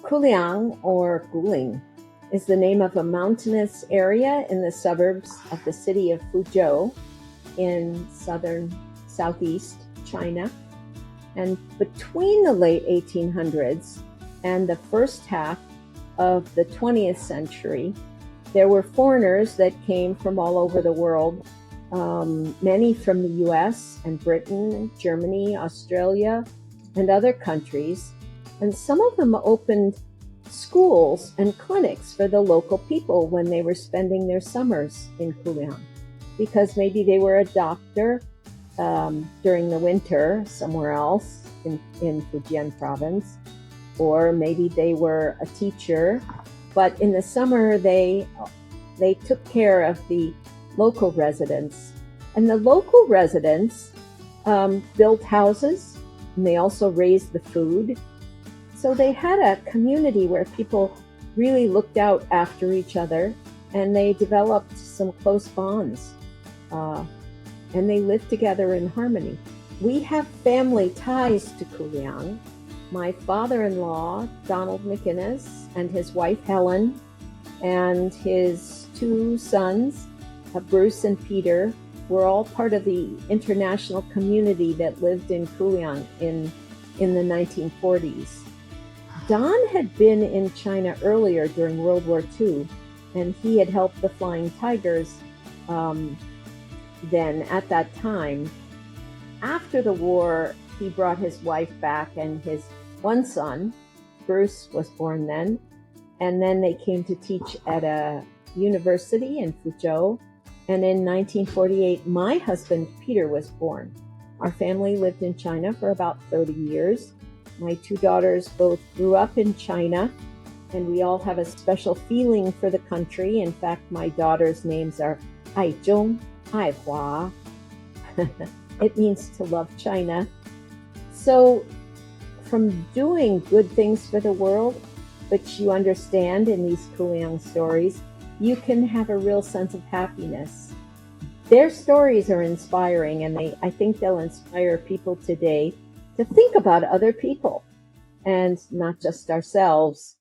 Kuliang, or Guling, is the name of a mountainous area in the suburbs of the city of Fuzhou in southeast China. And between the late 1800s and the first half of the 20th century, there were foreigners that came from all over the world, many from the US and Britain, Germany, Australia, and other countries. And some of them opened schools and clinics for the local people when they were spending their summers in Kuliang, because maybe they were a doctor during the winter somewhere else in Fujian province, or maybe they were a teacher, but in the summer they took care of the local residents. And the local residents built houses, and they also raised the food. So they had a community where people really looked out after each other, and they developed some close bonds, and they lived together in harmony. We have family ties to Kuliang. My father-in-law, Donald MacInnis, and his wife, Helen, and his two sons, Bruce and Peter, were all part of the international community that lived in Kuliang in the 1940s. Don had been in China earlier during World War II, and he had helped the Flying Tigers then at that time. After the war, he brought his wife back, and his one son, Bruce, was born then. And then they came to teach at a university in Fuzhou. And in 1948, my husband, Peter, was born. Our family lived in China for about 30 years. My two daughters both grew up in China, and we all have a special feeling for the country. In fact, my daughters' names are Aizhong, Aihua. It means to love China. So from doing good things for the world, which you understand in these Kuliang stories, you can have a real sense of happiness. Their stories are inspiring, and I think they'll inspire people today to think about other people and not just ourselves.